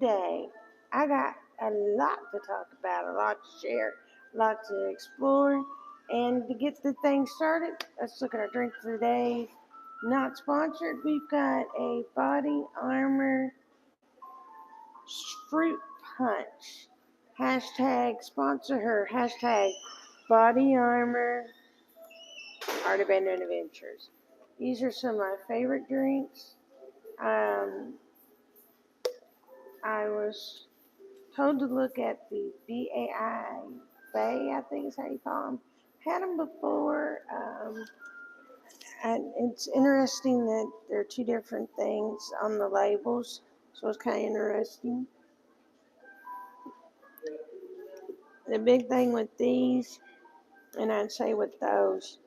Today, I got a lot to talk about, a lot to share, a lot to explore. And to get the thing started, let's look at our drink for the day. Not sponsored, we've got a Body Armor Fruit Punch. Hashtag sponsor her. Hashtag Body Armor Art of Adventures. These are some of my favorite drinks. I was told to look at the BAI, Bay, I think is how you call them. Had them before, and it's interesting that there are two different things on the labels, so it's kind of interesting. The big thing with these, and I'd say with those,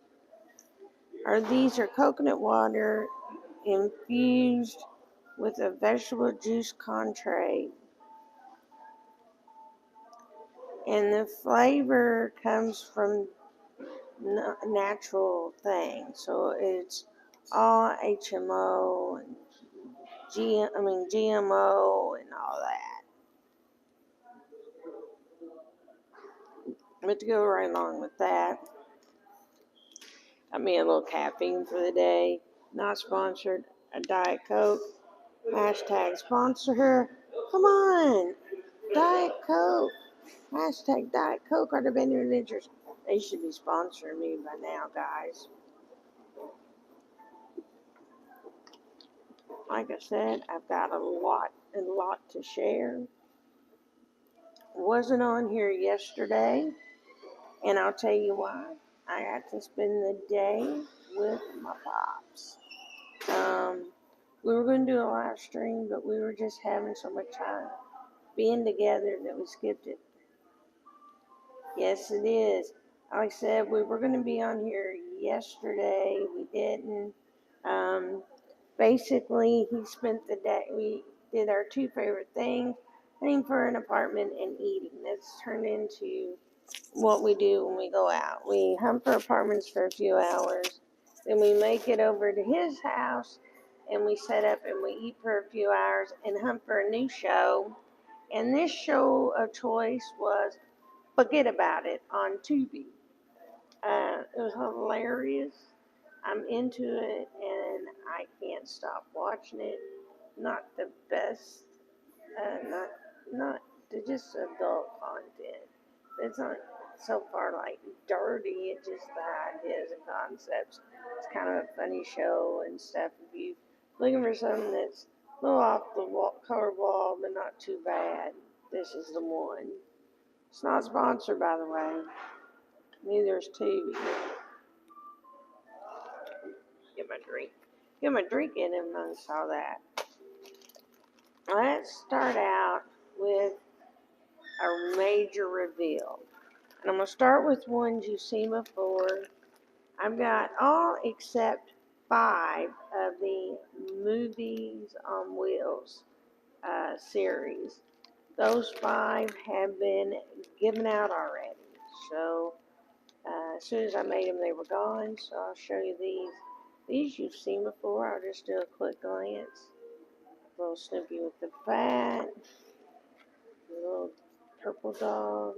these are coconut water infused with a vegetable juice concentrate. And the flavor comes from natural things. So it's all HMO and GMO and all that. But to go right along with that, got me a little caffeine for the day. Not sponsored. A Diet Coke. Hashtag sponsor her. Come on, Diet Coke. Hashtag Diet Coke Art of Adventures. They should be sponsoring me by now, guys. Like I said, I've got a lot to share. Wasn't on here yesterday, and I'll tell you why. I got to spend the day with my pops. We were going to do a live stream, but we were just having so much time being together that we skipped it. Yes, it is. Like I said, we were going to be on here yesterday. We didn't. Basically, he spent the day. We did our two favorite things: hunting for an apartment and eating. That's turned into what we do when we go out. We hunt for apartments for a few hours, then we make it over to his house, and we set up and we eat for a few hours and hunt for a new show. And this show of choice was Forget About It on Tubi. It was hilarious. I'm into it and I can't stop watching it. Not the best, not just adult content. It's not so far like dirty. It's just the ideas and concepts. It's kind of a funny show and stuff. If you looking for something that's a little off the color wall but not too bad, this is the one. It's not sponsored, by the way. Neither is Tubi. Get my drink in and I saw that. Let's start out with a major reveal. And I'm going to start with ones you've seen before. I've got all except 5 of the Movies on Wheels series. Those 5 have been given out already. So as soon as I made them, they were gone. So I'll show you these. These you've seen before. I'll just do a quick glance. A little Snoopy with the bat. A little purple dog.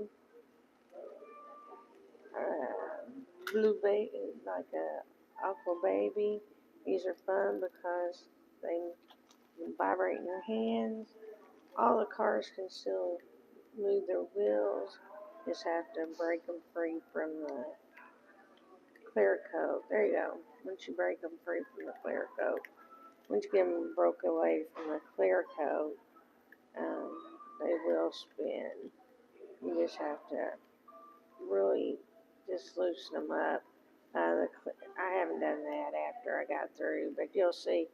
Blue baby, like a aqua baby. These are fun because they vibrate in your hands. All the cars can still move their wheels. Just have to break them free from the clear coat. There you go. Once you break them free from the clear coat, once you get them broke away from the clear coat, they will spin. You just have to really just loosen them up. I haven't done that after I got through, but you'll see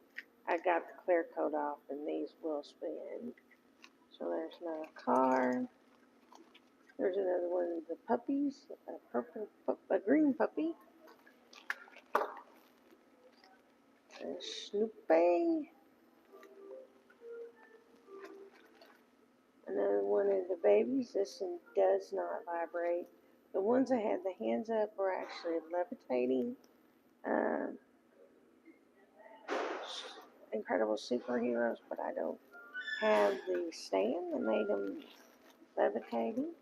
I got the clear coat off and these will spin. So there's another car. There's another one of the puppies, a green puppy. Snoopy. Another one of the babies. This one does not vibrate. The ones that had the hands up were actually levitating. Incredible superheroes, but I don't have the stand that made them levitating.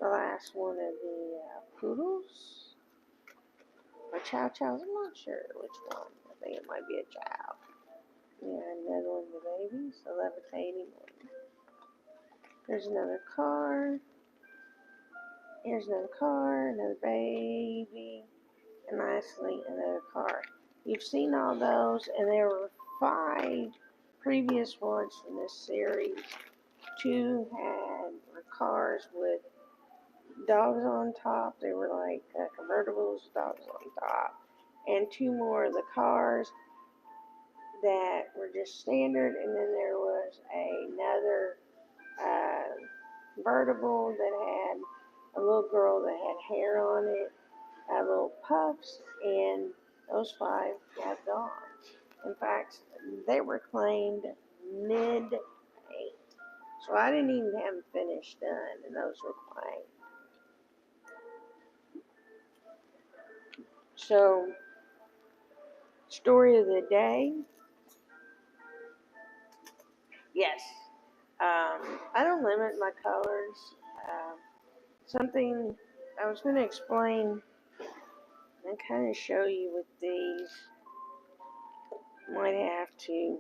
The last one of the poodles. Or chow chows, I'm not sure which one. I think it might be a chow. Yeah, another one of the babies, the levitating one. There's another car. Here's another car, another baby, and lastly, another car. You've seen all those, and there were 5 previous ones from this series. 2 were cars with dogs on top. They were like convertibles, dogs on top. And 2 more of the cars that were just standard, and then there was another convertible that had a little girl that had hair on it, little puffs, and those 5 got gone. In fact, they were claimed mid-paint, so I didn't even have them finished done, and those were claimed. So, story of the day. Yes, I don't limit my colors. Something I was going to explain and kind of show you with these. Might have to.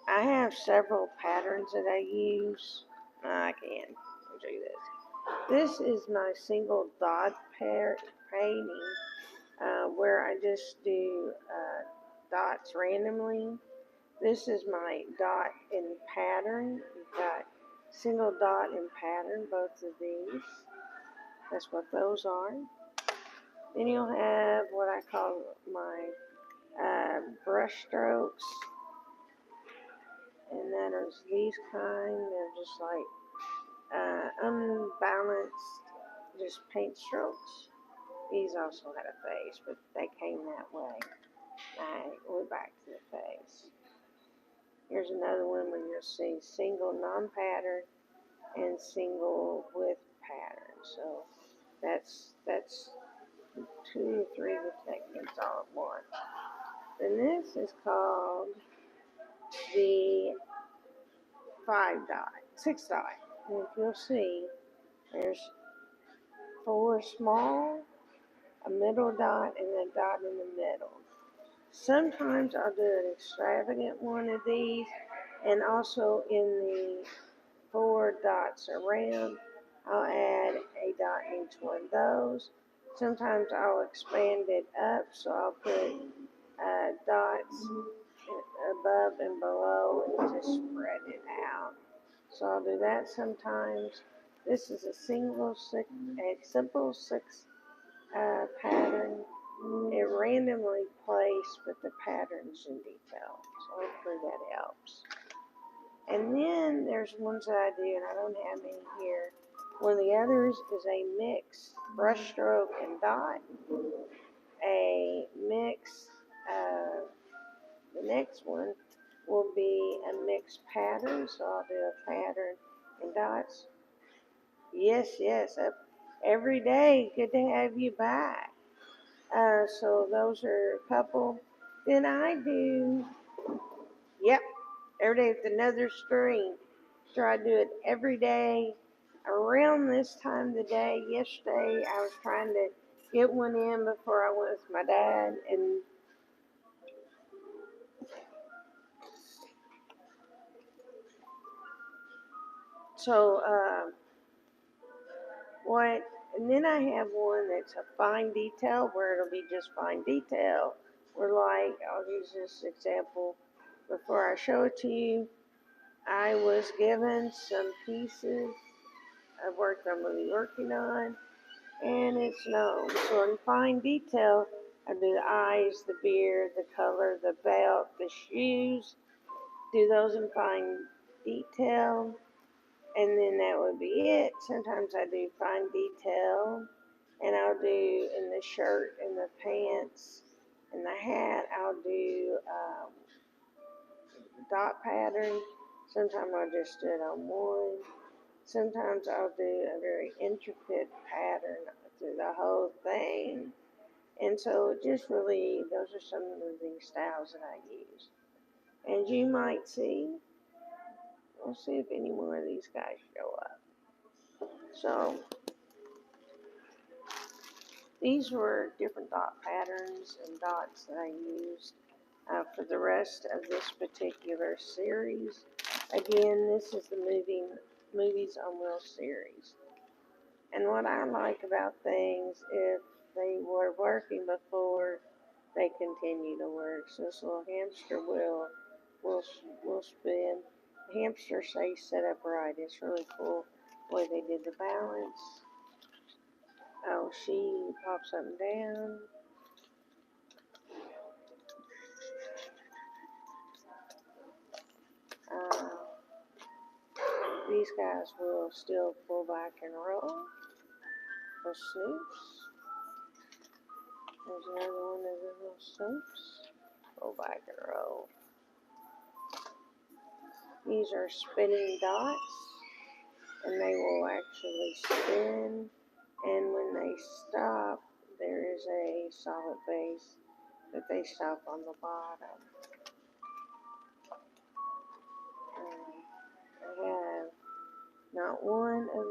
I have several patterns that I use. I can. I'll show you this. This is my single dot painting, where I just do dots randomly. This is my dot in pattern. You've got single dot and pattern, both of these. That's what those are. Then you'll have what I call my brush strokes. And then there's these kind. They're just like unbalanced, just paint strokes. These also had a face, but they came that way. We're back to the face. Here's another one where you'll see single non-pattern and single with pattern. So that's 2 or 3 of the techniques all at once. Then this is called the 5 dot, 6 dot. And if you'll see, there's 4 small, a middle dot, and a dot in the middle. Sometimes I'll do an extravagant one of these, and also in the 4 dots around, I'll add a dot in each one of those. Sometimes I'll expand it up, so I'll put dots above and below and just spread it out. So I'll do that sometimes. This is a simple 6 pattern. It randomly placed with the patterns in detail. So hopefully that helps. And then there's ones that I do, and I don't have any here. One of the others is a mix brush stroke and dot. A mix, the next one will be a mixed pattern, so I'll do a pattern and dots. Yes, every day. Good to have you back. So those are a couple. Then I do, every day with another string. Try to do it every day around this time of the day. Yesterday I was trying to get one in before I went with my dad, and so and then I have one that's a fine detail where it'll be just fine detail. Where like, I'll use this example before I show it to you. I was given some pieces of work I'm going to be working on, and it's known. So in fine detail, I do the eyes, the beard, the color, the belt, the shoes, do those in fine detail, and then that would be it. Sometimes I do fine detail, and I'll do in the shirt and the pants and the hat, I'll do dot pattern. Sometimes I'll just do it on one. Sometimes I'll do a very intricate pattern through the whole thing. And so just really, those are some of the styles that I use. And you might see, we'll see if any more of these guys show up. So these were different dot patterns and dots that I used for the rest of this particular series. Again, this is the Movies on Wheels series. And what I like about things, if they were working before, they continue to work. So this little hamster wheel will spin. The hamster stays set up right. It's really cool the way they did the balance. Oh, she pops up and down. These guys will still pull back and roll. For snoops. There's another one of the little snoops. Pull back and roll. These are spinning dots, and they will actually spin. And when they stop, there is a solid base that they stop on the bottom. I have not one of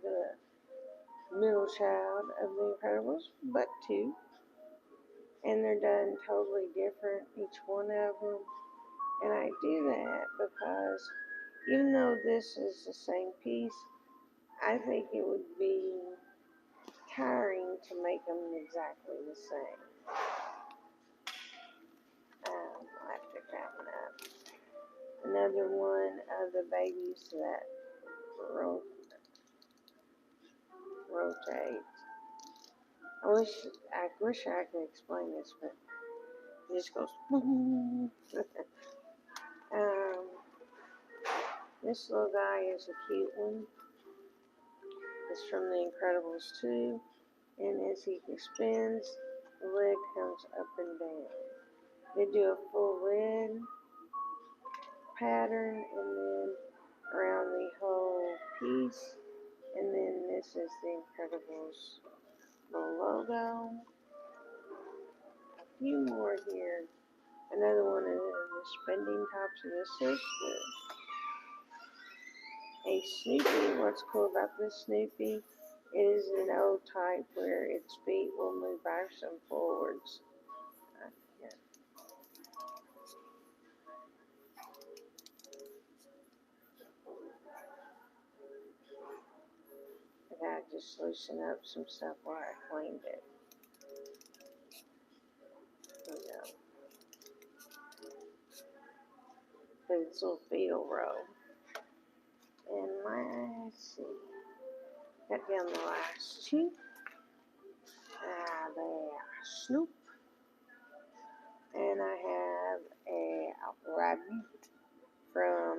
the middle child of the Incredibles, but two. And they're done totally different, each one of them. And I do that because even though this is the same piece, I think it would be tiring to make them exactly the same. I have to pick that one up. Another one of the babies that rotate. I wish I could explain this, but it just goes. This little guy is a cute one. It's from The Incredibles 2, and as he spins, the lid comes up and down. They do a full lid pattern, and then around the whole piece, and then this is The Incredibles logo. A few more here. Another one of the spending tops of this is a Snoopy. What's cool about this Snoopy is an old type where its feet will move backwards and forwards. I gotta just loosen up some stuff while I cleaned it. But its little feet will roll. And let's see. Got down the last two. There, Snoop. And I have a rabbit from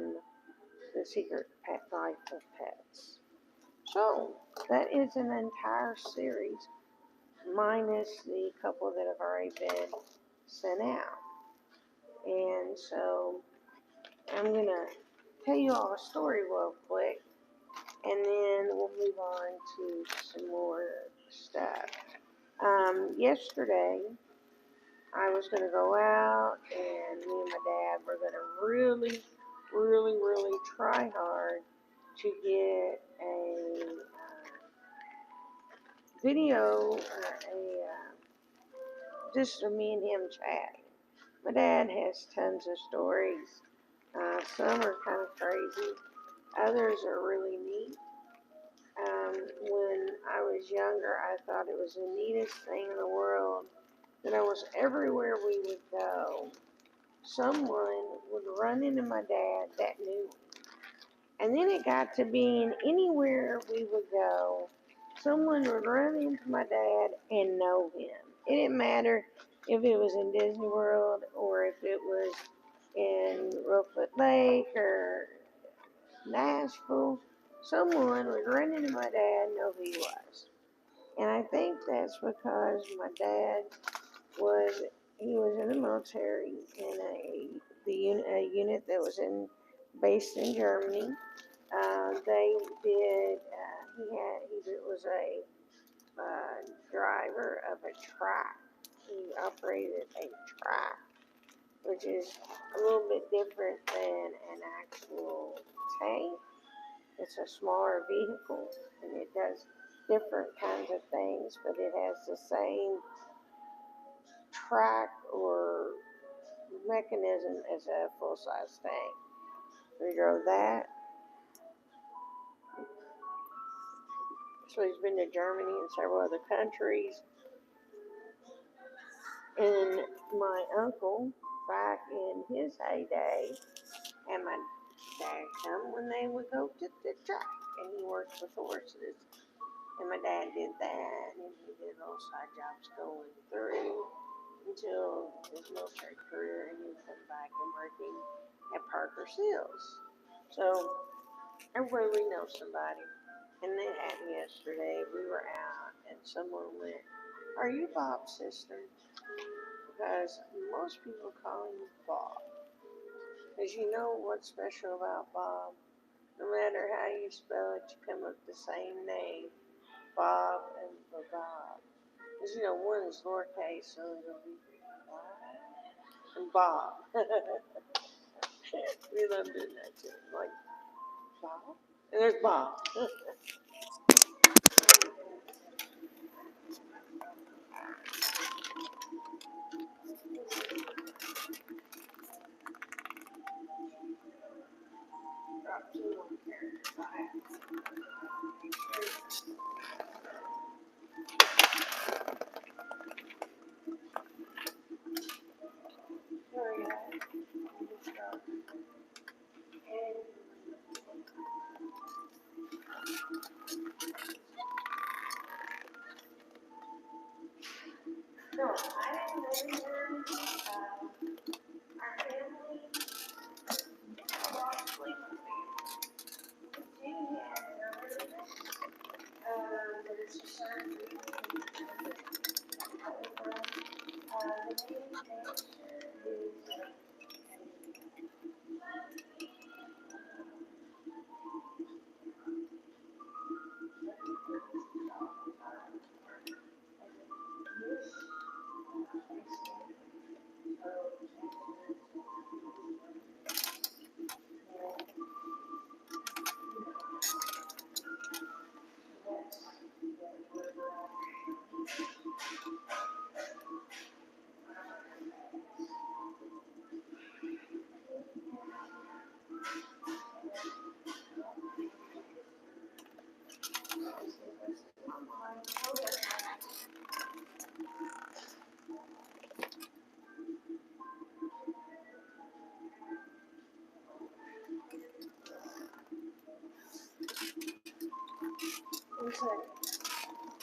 The Secret Life of Pets. So, that is an entire series, minus the couple that have already been sent out. And so, I'm going to tell you all a story real quick, and then we'll move on to some more stuff. Yesterday, I was going to go out, and me and my dad were going to really try hard to get a video, just me and him chatting. My dad has tons of stories. Some are kind of crazy. Others are really neat. When I was younger, I thought it was the neatest thing in the world that I was everywhere we would go, someone would run into my dad that knew him. And then it got to being anywhere we would go, someone would run into my dad and know him. It didn't matter if it was in Disney World or if it was in Reelfoot Lake or Nashville. Someone would run into my dad and know who he was. And I think that's because my dad was in the military in a unit that was based in Germany. They did. He was a driver of a truck. He operated a truck, which is a little bit different than an actual tank. It's a smaller vehicle, and it does different kinds of things, but it has the same track or mechanism as a full-size tank. We drove that. So he's been to Germany and several other countries. And my uncle, back in his heyday, and my dad come when they would go to the track, and he worked with horses. And my dad did that, and he did little side jobs going through until his military career, and he come back and working at Parker Seals. So everywhere we know somebody. And it happened yesterday. We were out, and someone went, "Are you Bob's sister?" Because most people call him Bob. Because you know what's special about Bob? No matter how you spell it, you come up with the same name, Bob and Bob. Because you know, one is lowercase, so it'll be Bob and Bob. We love doing that too. Like, Bob? And there's Bob. Drop two more characters. There we go. No, I didn't live in Germany. Our family lost sleep with me. We had nervous, but it's a surgery. The main cancer is one second.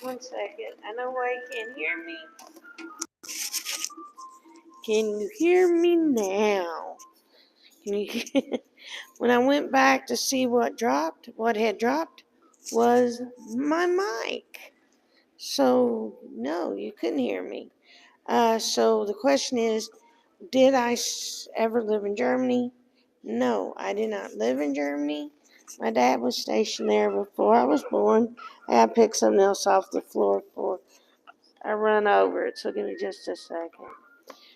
1 second. I know why you can't hear me. Can you hear me now? Can you? When I went back to see what had dropped, was my mic. So no, you couldn't hear me. So the question is, did I ever live in Germany? No, I did not live in Germany. My dad was stationed there before I was born. I gotta pick something else off the floor before I run over it, so give me just a second.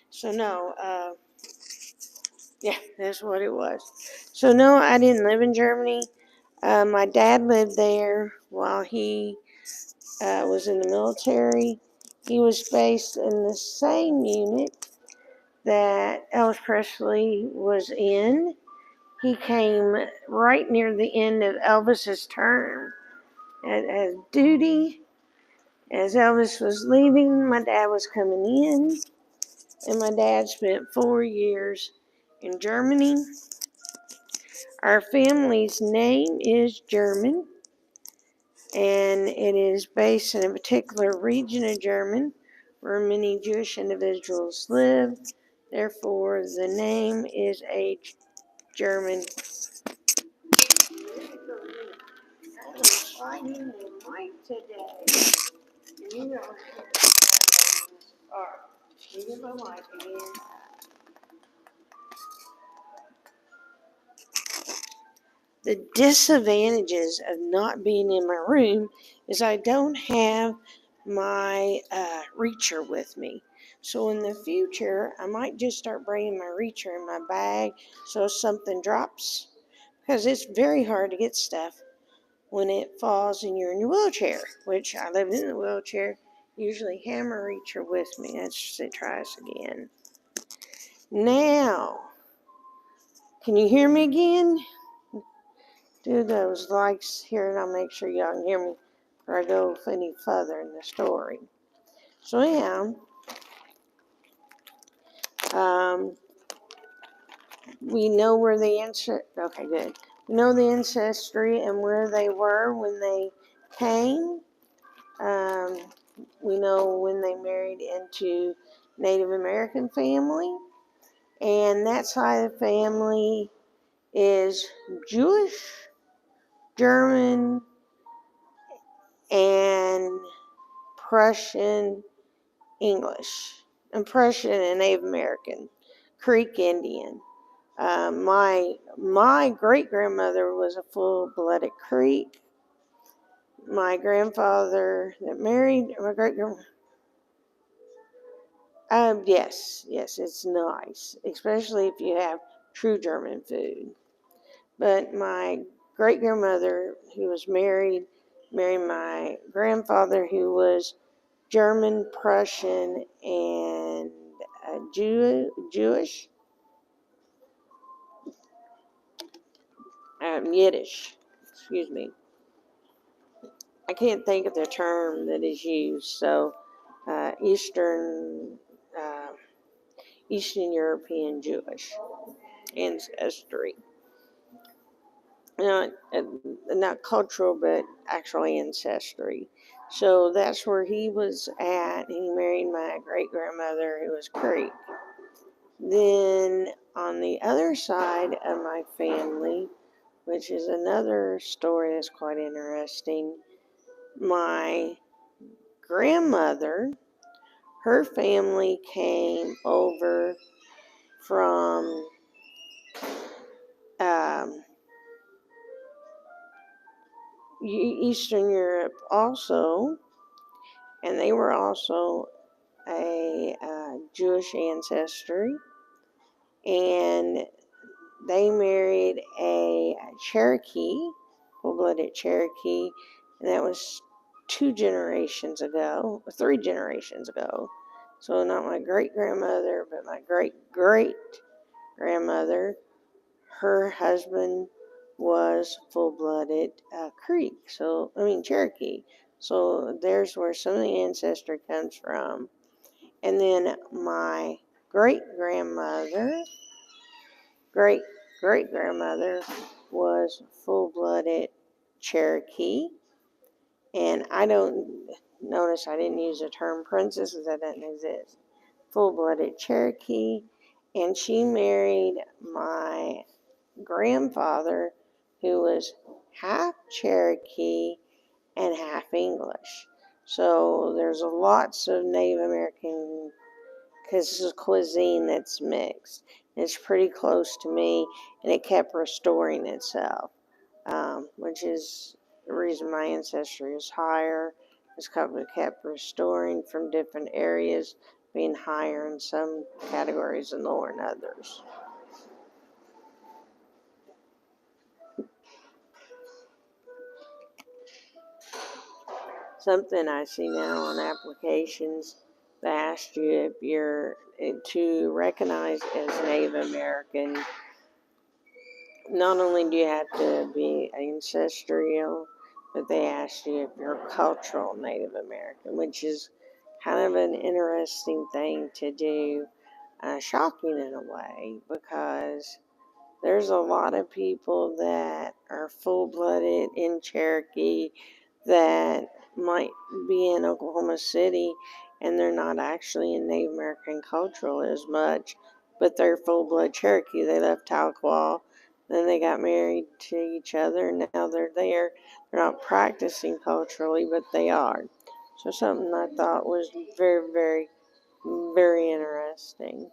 So no, yeah, that's what it was. So no, I didn't live in Germany. My dad lived there while he was in the military. He was based in the same unit that Elvis Presley was in. He came right near the end of Elvis's term at duty. As Elvis was leaving, my dad was coming in, and my dad spent 4 years in Germany. Our family's name is German, and it is based in a particular region of Germany where many Jewish individuals live. Therefore, the name is a German. I'm sliding the mic today. And you know, you get my mic again. The disadvantages of not being in my room is I don't have my reacher with me. So in the future, I might just start bringing my reacher in my bag so if something drops, because it's very hard to get stuff when it falls and you're in your wheelchair, which I live in the wheelchair. Usually have my reacher with me. Let's try this again. Now, can you hear me again? Do those likes here and I'll make sure y'all can hear me before I go any further in the story. So yeah, we know where the okay, good. We know the ancestry and where they were when they came. We know when they married into Native American family, and that side of the family is Jewish, German, and Prussian English, and Prussian and Native American, Creek Indian. My great grandmother was a full-blooded Creek. My grandfather that married my great grandmother. Yes, it's nice, especially if you have true German food. But my great grandmother, who was married my grandfather, who was German, Prussian, and Jewish, Yiddish. Excuse me. I can't think of the term that is used. So, Eastern European Jewish ancestry. Not cultural, but actual ancestry. So that's where he was at. He married my great grandmother, who was Creek. Then on the other side of my family, which is another story that's quite interesting, my grandmother, her family came over from Eastern Europe also, and they were also a Jewish ancestry, and they married a Cherokee, full-blooded Cherokee, and that was 3 generations ago. So not my great-grandmother, but my great-great-grandmother. Her husband was full-blooded Cherokee. So there's where some of the ancestry comes from. And then my great-grandmother, great-great-grandmother was full-blooded Cherokee. And I don't notice I didn't use the term princess because that doesn't exist. Full-blooded Cherokee. And she married my grandfather, who was half Cherokee and half English. So there's lots of Native American cuisine that's mixed. It's pretty close to me, and it kept restoring itself, which is the reason my ancestry is higher. It's kept restoring from different areas, being higher in some categories and lower in others. Something I see now on applications that ask you if you're to recognize as Native American. Not only do you have to be ancestral, but they ask you if you're cultural Native American, which is kind of an interesting thing to do, shocking in a way, because there's a lot of people that are full-blooded in Cherokee that might be in Oklahoma City and they're not actually in Native American cultural as much, but they're full-blood Cherokee. They left Tahlequah, then they got married to each other, and now they're there. They're not practicing culturally, but they are. So something I thought was very, very, very interesting.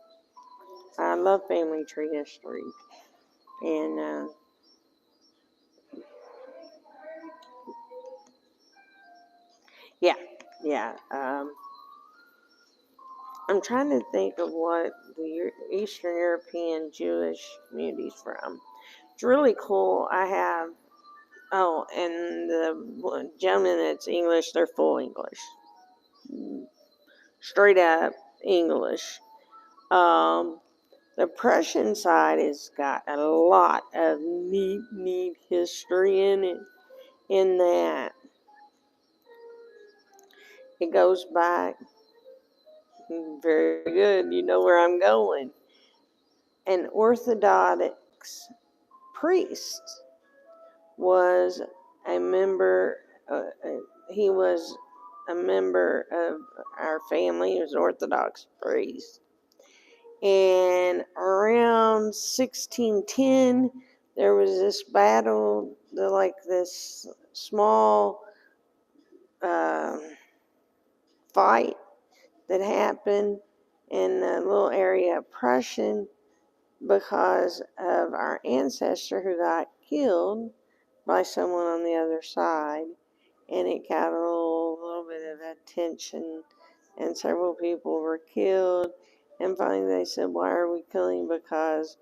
I love family tree history. And yeah. I'm trying to think of what the Eastern European Jewish community's from. It's really cool. I have, oh, and the gentleman that's English, they're full English. Straight up English. Um, the Prussian side has got a lot of neat history in it, in that it goes back very good. You know where I'm going. An Orthodox priest was a member, he was a member of our family. He was an Orthodox priest. And around 1610, there was this battle, like this small um, fight that happened in a little area of Prussian because of our ancestor who got killed by someone on the other side. And it got a little bit of attention, and several people were killed. And finally they said, why are we killing? Because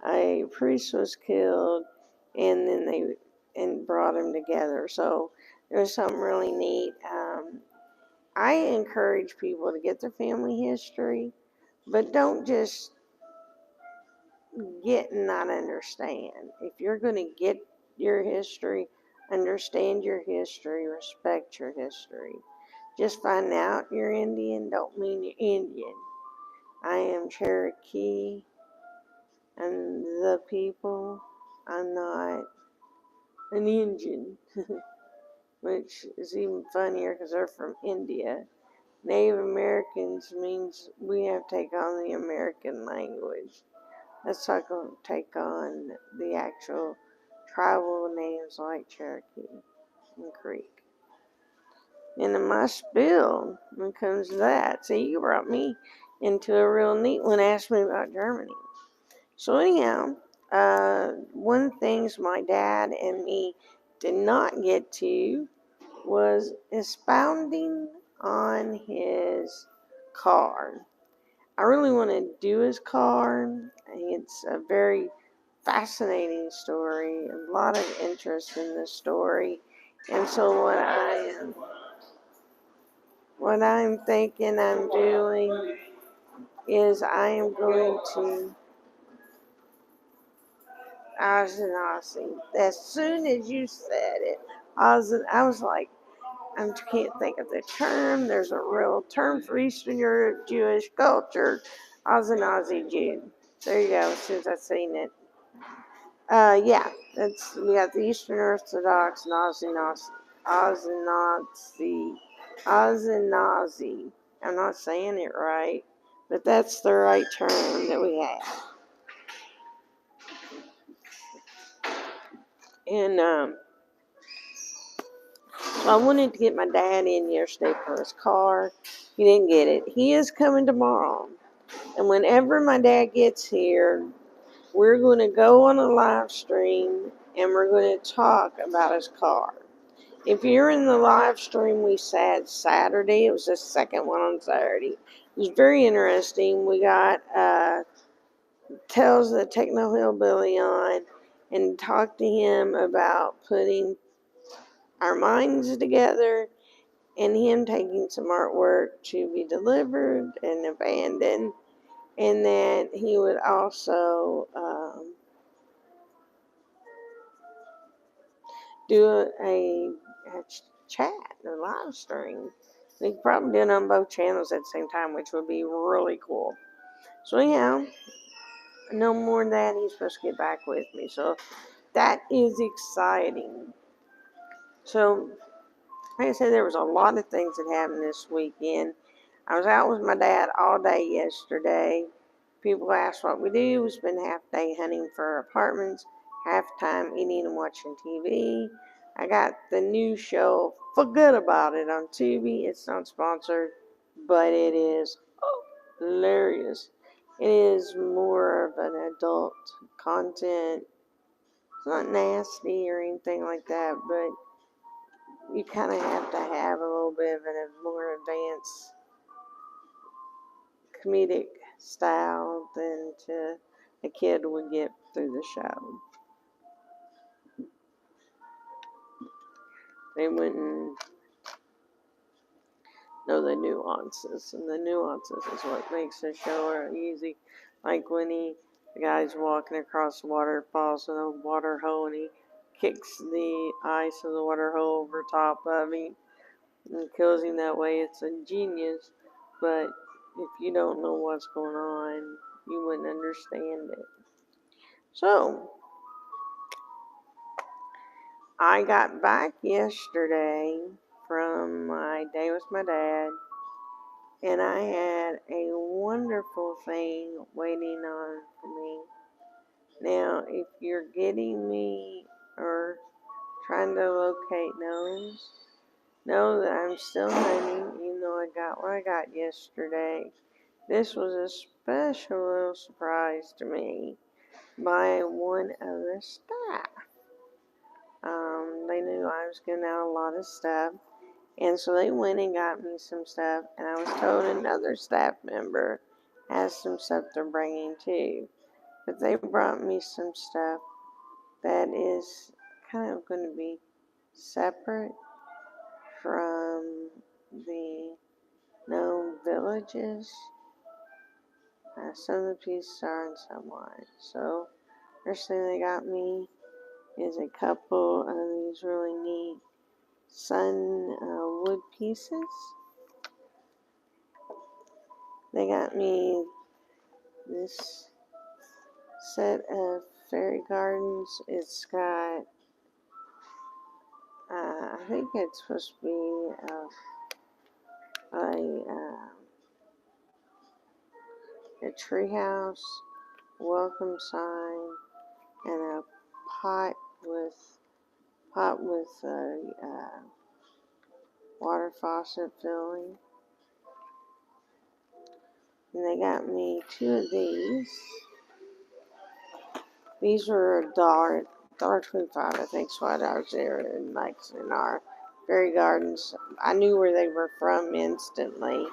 a priest was killed, and then they brought him together. So there's something really neat. I encourage people to get their family history, but don't just get and not understand. If you're going to get your history, understand your history, respect your history. Just find out you're Indian don't mean you're Indian. I am Cherokee and the people. I'm not an Indian, which is even funnier because they're from India. Native Americans means we have to take on the American language. Let's take on the actual tribal names like Cherokee and Creek. And in my spiel, when it comes to that, see, you brought me into a real neat one, asked me about Germany. So anyhow, one of the things my dad and me did not get to was expounding on his car. I really want to do his car. It's a very fascinating story, a lot of interest in the story. And so what I'm thinking I'm doing is I am going to Ozzy. As soon as you said it, I was like, I can't think of the term. There's a real term for Eastern Europe Jewish culture. Ozzy Jew. There you go, as soon as I seen it. Yeah, we got the Eastern Orthodox and Ashkenazi. I'm not saying it right, but that's the right term that we have. And so I wanted to get my dad in yesterday for his car. He didn't get it. He is coming tomorrow, and whenever my dad gets here, we're going to go on a live stream and we're going to talk about his car. If you're in the live stream we said Saturday, it was the second one on Saturday. It was very interesting. We got Tells the Techno Hillbilly on and talked to him about putting our minds together and him taking some artwork to be delivered and abandoned. And that he would also do a chat, a live stream. We could probably do it on both channels at the same time, which would be really cool. So anyhow, no more than that, he's supposed to get back with me. So that is exciting. So, like I said, there was a lot of things that happened this weekend. I was out with my dad all day yesterday. People asked what we do. We spend half day hunting for apartments, half time eating and watching TV. I got the new show, Forget About It, on Tubi. It's not sponsored, but it is hilarious. It is more of an adult content. It's not nasty or anything like that, but you kind of have to have a little bit of a more advanced comedic style than a kid would get through the show. They wouldn't know the nuances, and the nuances is what makes the show easy. Like when the guy's walking across the waterfalls with a water hole, and he kicks the ice of the water hole over top of him and kills him that way. It's ingenious, but if you don't know what's going on, you wouldn't understand it. So, I got back yesterday from my day with my dad, and I had a wonderful thing waiting on for me. Now, if you're getting me or trying to locate Gnomes, know that I'm still hunting, even though I got what I got yesterday. This was a special little surprise to me by one of the staff. They knew I was giving out a lot of stuff, and so they went and got me some stuff, and I was told another staff member has some stuff they're bringing too. But they brought me some stuff that is kind of going to be separate from the known villages. Some of the pieces are and some aren't. So, first thing they got me is a couple of these really neat sun wood pieces. They got me this set of fairy gardens. It's got, I think it's supposed to be a treehouse, welcome sign, and a pot with water faucet filling. And they got me two of these. These were $1.25, I think, is what I was there in our fairy gardens. I knew where they were from instantly.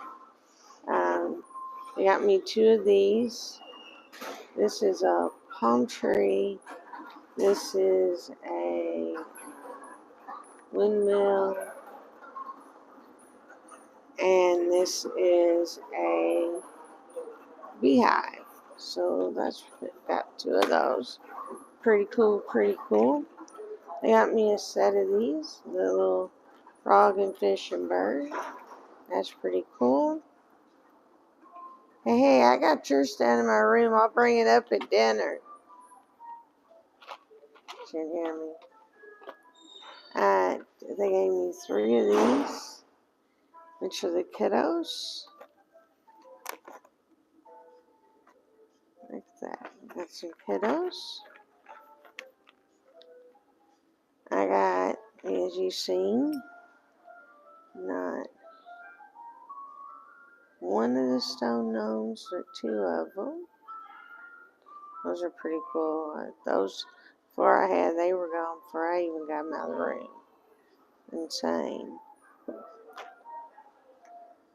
They got me two of these. This is a palm tree. This is a windmill. And this is a beehive. So that's got two of those. Pretty cool, pretty cool. They got me a set of these, the little frog and fish and bird. That's pretty cool. Hey, I got yours down in my room. I'll bring it up at dinner. Can't hear me. They gave me 3 of these, which are the kiddos. Like that. Got some kiddos. I got, as you've seen, not one of the stone gnomes, but 2 of them. Those are pretty cool. Those 4 I had, they were gone before I even got them out of the room. Insane.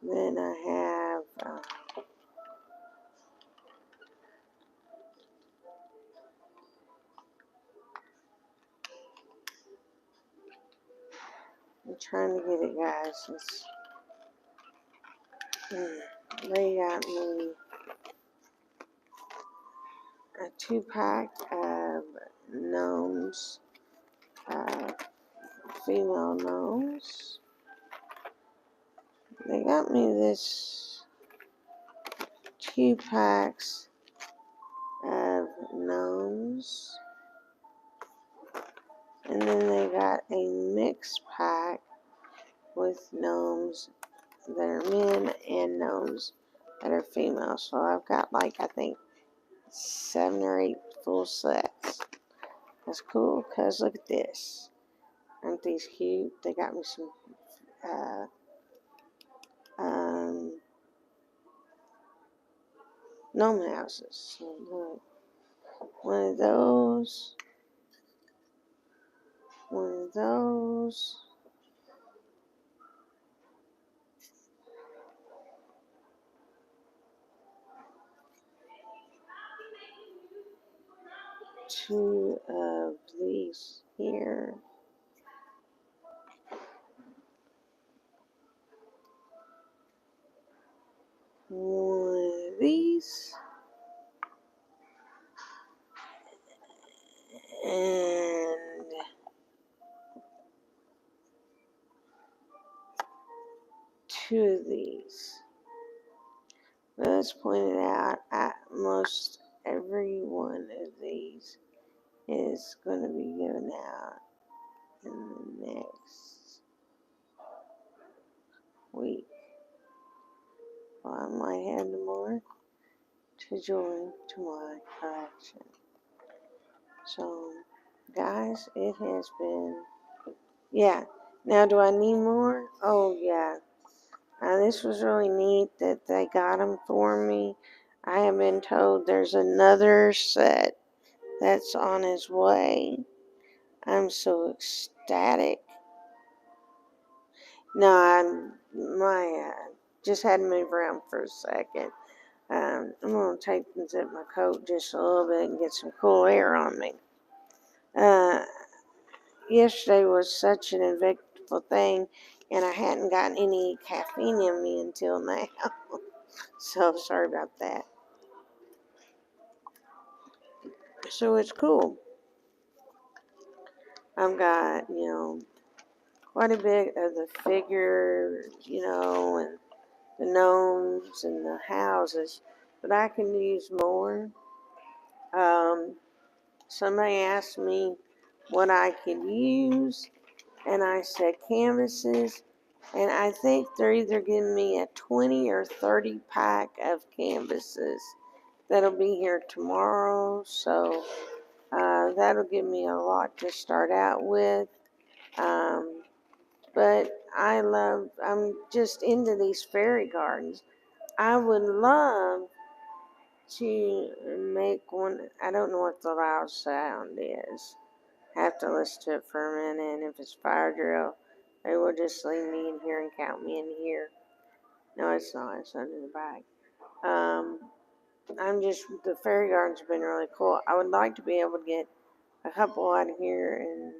Then I have I'm trying to get it, guys. They got me a 2-pack of gnomes, female gnomes. They got me this 2 packs of gnomes. And then they got a mixed pack with gnomes that are men and gnomes that are female. So I've got like, I think, 7 or 8 full sets. That's cool, because look at this. Aren't these cute? They got me some gnome houses. So look, one of those, one of those. 2 of these here. One of these. And 2 of these. Let's point it out, most every one of these is going to be given out in the next week. Well, I might have more to join to my collection. So, guys, it has been, yeah. Now, do I need more? Oh, yeah. This was really neat that they got them for me. I have been told there's another set that's on its way. I'm so ecstatic. No, just had to move around for a second. I'm going to take and zip my coat just a little bit and get some cool air on me. Yesterday was such an eventful thing, and I hadn't gotten any caffeine in me until now. So sorry about that. So it's cool. I've got, quite a bit of the figures, and the gnomes and the houses, but I can use more. Somebody asked me what I could use, and I said canvases, and I think they're either giving me a 20 or 30 pack of canvases that'll be here tomorrow, so that'll give me a lot to start out with. But I'm just into these fairy gardens. I would love to make one. I don't know what the loud sound is. Have to listen to it for a minute, and if it's fire drill, they will just leave me in here and count me in here. No, it's not. It's under the bag. The fairy gardens have been really cool. I would like to be able to get a couple out here and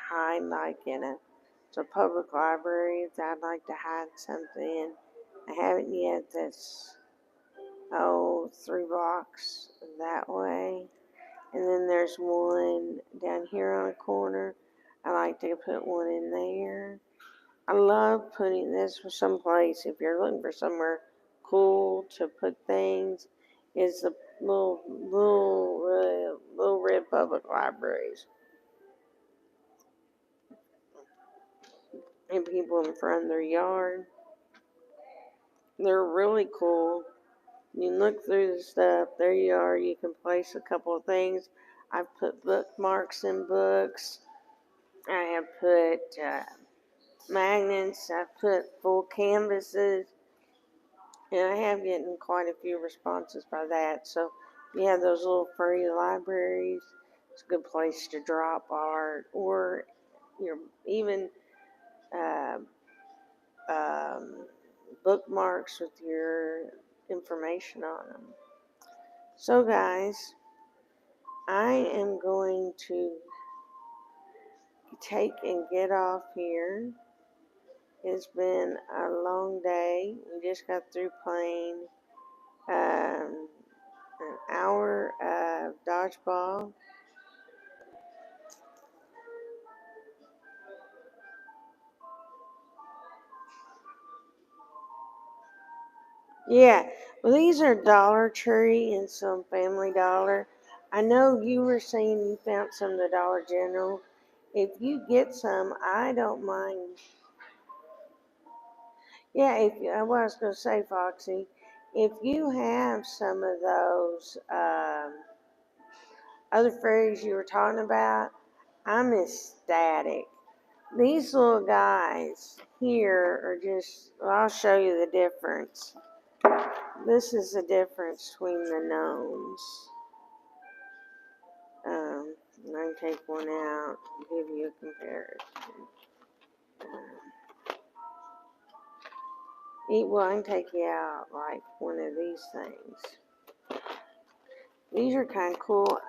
hide, like it's a public library that I'd like to hide something in. I haven't yet. That's 3 blocks that way. And then there's one down here on the corner. I like to put one in there. I love putting this for someplace. If you're looking for somewhere cool to put things, is the little red public libraries. And people in front of their yard. They're really cool. You look through the stuff, there you are. You can place a couple of things. I've put bookmarks in books. I have put magnets. I've put full canvases. And I have gotten quite a few responses by that. So, yeah, those little free libraries, it's a good place to drop art or even uh, bookmarks with your information on them. So, guys, I am going to take and get off here. It's been a long day. We just got through playing an hour of dodgeball. Yeah, well, these are Dollar Tree and some Family Dollar. I know you were saying you found some at the Dollar General. If you get some, I don't mind. Yeah, what I was going to say, Foxy, if you have some of those other fairies you were talking about, I'm ecstatic. These little guys here are I'll show you the difference. This is the difference between the gnomes. I can take one out and give you a comparison. I can take you out like one of these things. These are kind of cool.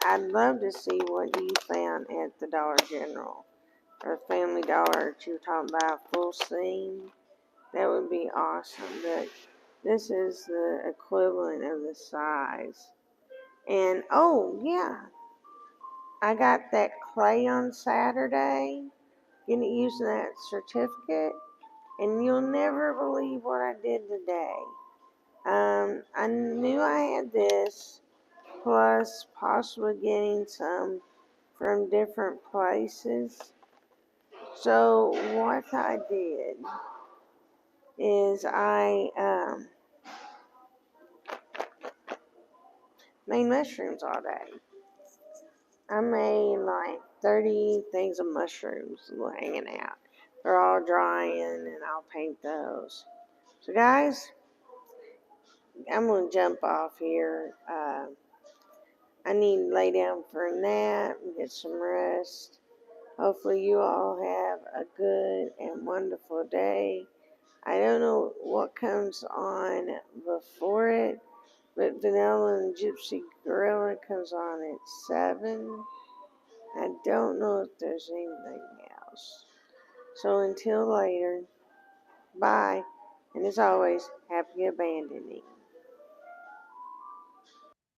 I'd love to see what you found at the Dollar General or Family Dollar that you were talking about, full steam. That would be awesome. But this is the equivalent of the size. And oh yeah, I got that clay on Saturday. Gonna use that certificate, and you'll never believe what I did today. I knew I had this, plus possibly getting some from different places. So what I did is I made mushrooms all day. I made like 30 things of mushrooms hanging out. They're all drying, and I'll paint those. So guys, I'm gonna jump off here. I need to lay down for a nap and get some rest. Hopefully you all have a good and wonderful day. I don't know what comes on before it, but Vanilla and Gypsy Gorilla comes on at 7. I don't know if there's anything else. So until later, bye. And as always, happy abandoning.